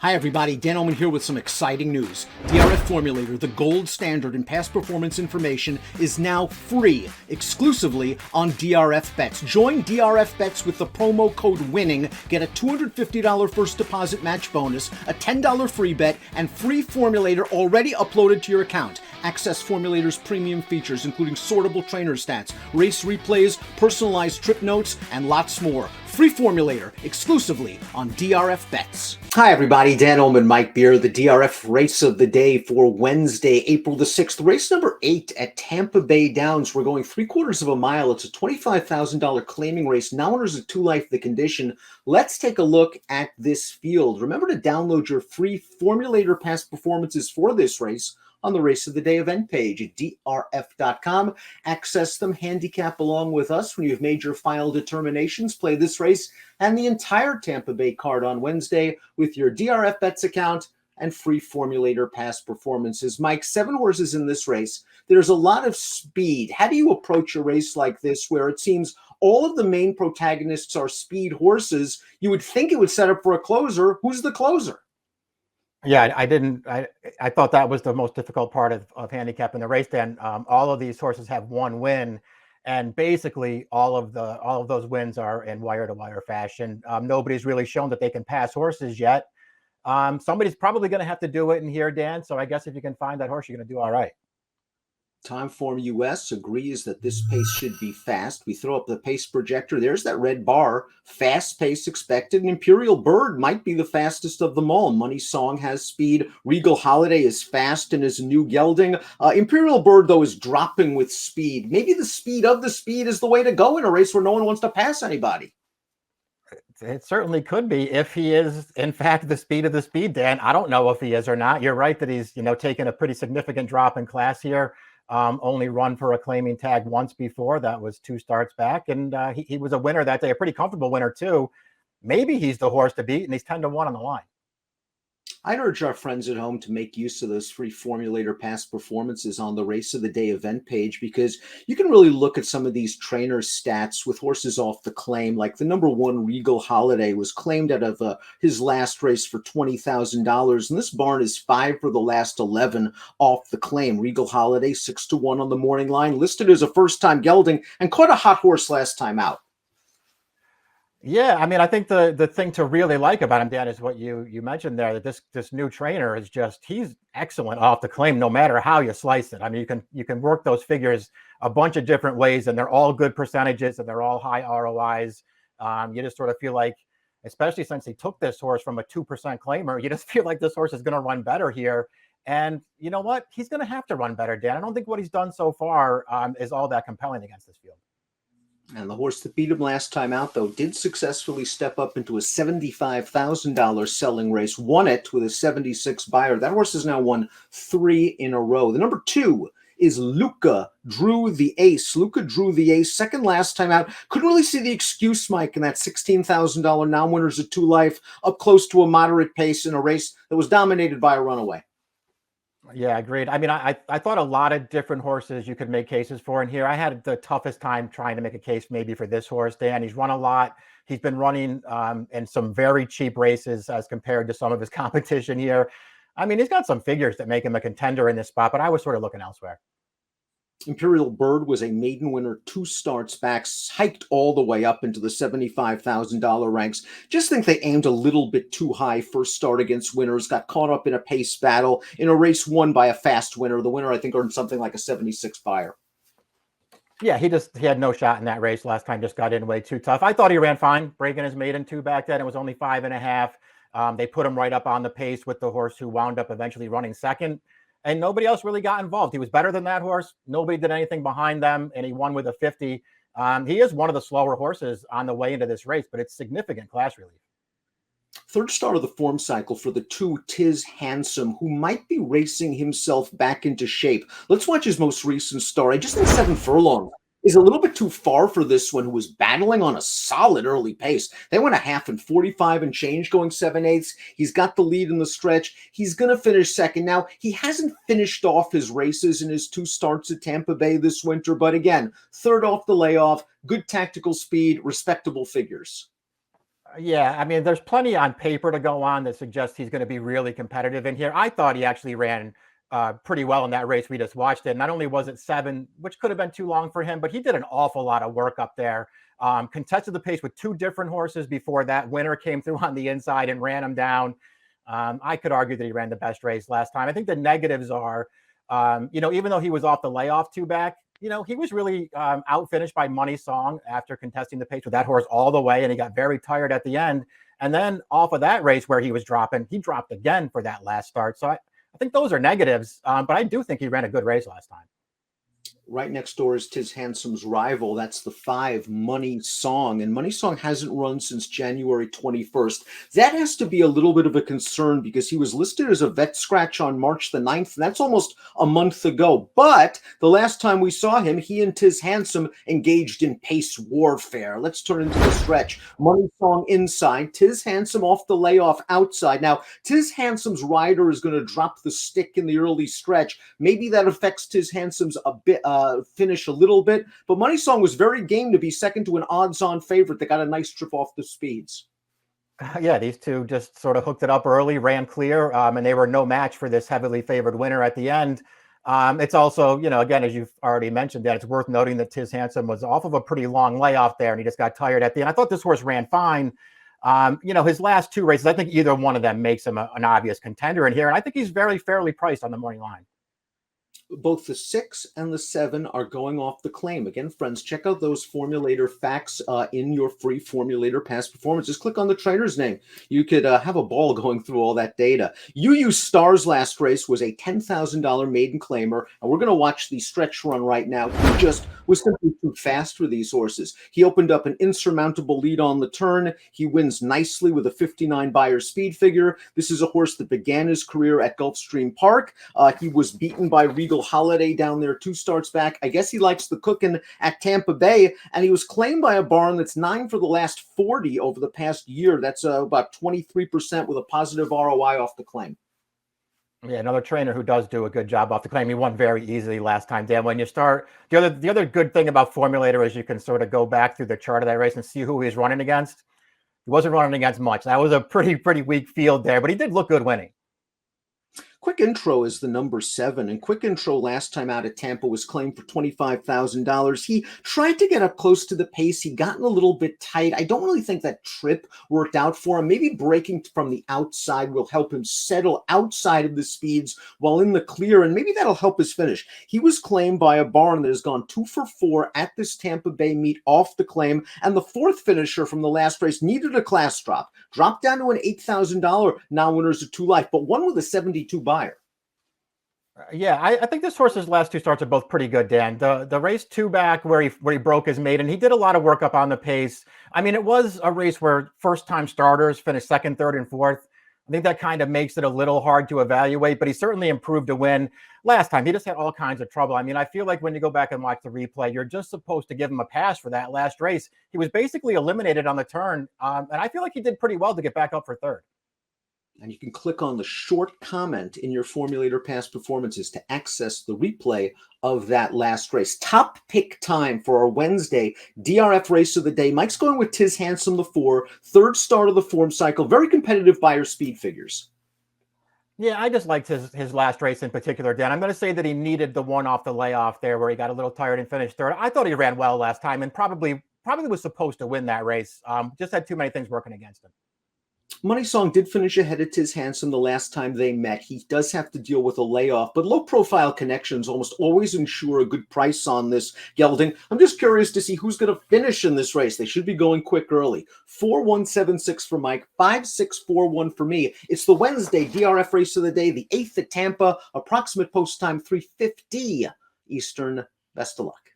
Hi everybody, Dan Illman here with some exciting news. DRF Formulator, the gold standard in past performance information, is now free exclusively on DRF Bets. Join DRF Bets with the promo code WINNING. Get a $250 first deposit match bonus, a $10 free bet, and free Formulator already uploaded to your account. Access Formulator's premium features, including sortable trainer stats, race replays, personalized trip notes, and lots more. Free Formulator, exclusively on DRF Bets. Hi everybody, Dan Illman and Mike Beer, the DRF race of the day for Wednesday, April the 6th. Race number 8 at Tampa Bay Downs. We're going 3/4 of a mile. It's a $25,000 claiming race. Now owners of 2 Life the condition. Let's take a look at this field. Remember to download your free Formulator past performances for this race on the Race of the Day event page at DRF.com. Access them, handicap along with us when you've made your final determinations. Play this race and the entire Tampa Bay card on Wednesday with your DRF Bets account and free Formulator past performances. Mike, 7 horses in this race. There's a lot of speed. How do you approach a race like this where it seems all of the main protagonists are speed horses? You would think it would set up for a closer. Who's the closer? Yeah, I thought that was the most difficult part of handicapping the race. Dan, all of these horses have 1 win, and basically all of those wins are in wire-to-wire fashion. Nobody's really shown that they can pass horses yet. Somebody's probably going to have to do it in here, Dan. So I guess if you can find that horse, you're going to do all right. Timeform US agrees that this pace should be fast. We throw up the pace projector. There's that red bar. Fast pace expected. And Imperial Bird might be the fastest of them all. Money Song has speed. Regal Holiday is fast and is a new gelding. Imperial Bird, though, is dropping with speed. Maybe the speed of the speed is the way to go in a race where no one wants to pass anybody. It certainly could be if he is, in fact, the speed of the speed, Dan. I don't know if he is or not. You're right that he's, taken a pretty significant drop in class here. Only run for a claiming tag once before. That was 2 starts back. And he was a winner that day, a pretty comfortable winner, too. Maybe he's the horse to beat, and he's 10-1 on the line. I'd urge our friends at home to make use of those free Formulator past performances on the Race of the Day event page, because you can really look at some of these trainer stats with horses off the claim. Like the number 1 Regal Holiday was claimed out of his last race for $20,000. And this barn is 5 for the last 11 off the claim. Regal Holiday 6-1 on the morning line, listed as a first-time gelding and caught a hot horse last time out. Yeah, I mean, I think the thing to really like about him, Dan, is what you mentioned there, that this new trainer is he's excellent off the claim, no matter how you slice it. I mean, you can work those figures a bunch of different ways, and they're all good percentages, and they're all high ROIs. You just sort of feel like, especially since he took this horse from a 2% claimer, you just feel like this horse is going to run better here. And you know what? He's going to have to run better, Dan. I don't think what he's done so far is all that compelling against this field. And the horse that beat him last time out, though, did successfully step up into a $75,000 selling race, won it with a 76 buyer. That horse has now won 3 in a row. The number 2 is Luca Drew the Ace. Luca Drew the Ace, second last time out. Couldn't really see the excuse, Mike, in that $16,000 non-winners at 2 Life, up close to a moderate pace in a race that was dominated by a runaway. Yeah, agreed. I mean, I thought a lot of different horses you could make cases for in here. I had the toughest time trying to make a case maybe for this horse, Dan. He's run a lot. He's been running in some very cheap races as compared to some of his competition here. I mean, he's got some figures that make him a contender in this spot, but I was sort of looking elsewhere. Imperial Bird was a maiden winner 2 starts back, hiked all the way up into the $75,000 ranks. Just think they aimed a little bit too high first start against winners, got caught up in a pace battle in a race won by a fast winner. The winner, I think, earned something like a 76 buyer. Yeah, he had no shot in that race last time, just got in way too tough. I thought he ran fine, breaking his maiden 2 back then. It was only 5.5. They put him right up on the pace with the horse who wound up eventually running second. And nobody else really got involved. He was better than that horse. Nobody did anything behind them, and he won with a 50. He is one of the slower horses on the way into this race, but it's significant class relief. Third start of the form cycle for the 2 Tiz Handsome, who might be racing himself back into shape. Let's watch his most recent start. I just think 7 furlong is a little bit too far for this one, who was battling on a solid early pace. They went a half and 45 and change, going 7/8. He's got the lead in the stretch. He's going to finish second. Now, he hasn't finished off his races in his 2 starts at Tampa Bay this winter, but again, third off the layoff, good tactical speed, respectable figures. Yeah, I mean, there's plenty on paper to go on that suggests he's going to be really competitive in here. I thought he actually ran pretty well in that race we just watched it. Not only was it 7, which could have been too long for him, but he did an awful lot of work up there. Contested the pace with 2 different horses before that winner came through on the inside and ran him down. I could argue that he ran the best race last time. I think the negatives are, even though he was off the layoff 2 back, he was really outfinished by Money Song after contesting the pace with that horse all the way, and he got very tired at the end. And then off of that race where he was dropping, he dropped again for that last start. So I think those are negatives, but I do think he ran a good race last time. Right next door is Tiz Handsome's rival. That's the 5, Money Song. And Money Song hasn't run since January 21st. That has to be a little bit of a concern because he was listed as a vet scratch on March the 9th. And that's almost a month ago. But the last time we saw him, he and Tiz Handsome engaged in pace warfare. Let's turn into the stretch. Money Song inside, Tiz Handsome off the layoff outside. Now, Tiz Handsome's rider is going to drop the stick in the early stretch. Maybe that affects Tiz Handsome's a bit. Finish a little bit, but Money Song was very game to be second to an odds-on favorite that got a nice trip off the speeds. Yeah, these two just sort of hooked it up early, ran clear, and they were no match for this heavily favored winner at the end. It's also, again, as you've already mentioned, that it's worth noting that Tiz Handsome was off of a pretty long layoff there, and he just got tired at the end. I thought this horse ran fine. His last 2 races, I think either one of them makes him an obvious contender in here, and I think he's very fairly priced on the morning line. Both the 6 and the 7 are going off the claim. Again, friends, check out those formulator facts in your free formulator past performances. Click on the trainer's name. You could have a ball going through all that data. UU Star's last race was a $10,000 maiden claimer, and we're going to watch the stretch run right now. He just was simply too fast for these horses. He opened up an insurmountable lead on the turn. He wins nicely with a 59 Beyer speed figure. This is a horse that began his career at Gulfstream Park. He was beaten by Regal Holiday down there 2 starts back. I guess he likes the cooking at Tampa Bay, and he was claimed by a barn that's 9 for the last 40 over the past year. That's about 23% with a positive ROI off the claim. Yeah, another trainer who does do a good job off the claim. He won very easily last time, Dan. When you start, the other good thing about Formulator is you can sort of go back through the chart of that race and see who he's running against. He wasn't running against much. That was a pretty weak field there, but he did look good winning. Quick Intro is the number 7, and Quick Intro last time out at Tampa was claimed for $25,000. He tried to get up close to the pace. He got a little bit tight. I don't really think that trip worked out for him. Maybe breaking from the outside will help him settle outside of the speeds while in the clear, and maybe that'll help his finish. He was claimed by a barn that has gone 2 for 4 at this Tampa Bay meet off the claim, and the 4th finisher from the last race needed a class drop. Dropped down to an $8,000 now winners of 2 Life, but won with a 72 Beyer. Yeah, I think this horse's last 2 starts are both pretty good, Dan. The race 2 back where he broke his maiden, he did a lot of work up on the pace. I mean, it was a race where first-time starters finished 2nd, 3rd, and 4th. I think that kind of makes it a little hard to evaluate, but he certainly improved to win. Last time, he just had all kinds of trouble. I mean, I feel like when you go back and watch the replay, you're just supposed to give him a pass for that last race. He was basically eliminated on the turn, and I feel like he did pretty well to get back up for 3rd. And you can click on the short comment in your Formulator past performances to access the replay of that last race. Top pick time for our Wednesday DRF race of the day. Mike's going with Tiz Handsome, the 4, 3rd start of the form cycle. Very competitive Beyer speed figures. Yeah, I just liked his last race in particular, Dan. I'm going to say that he needed the one off the layoff there where he got a little tired and finished 3rd. I thought he ran well last time and probably was supposed to win that race. Just had too many things working against him. Money Song did finish ahead of Tiz Handsome the last time they met. He does have to deal with a layoff, but low-profile connections almost always ensure a good price on this gelding. I'm just curious to see who's going to finish in this race. They should be going quick early. 4-1-7-6 for Mike, 5-6-4-1 for me. It's the Wednesday DRF race of the day, the 8th at Tampa, approximate post time 3:50 Eastern. Best of luck.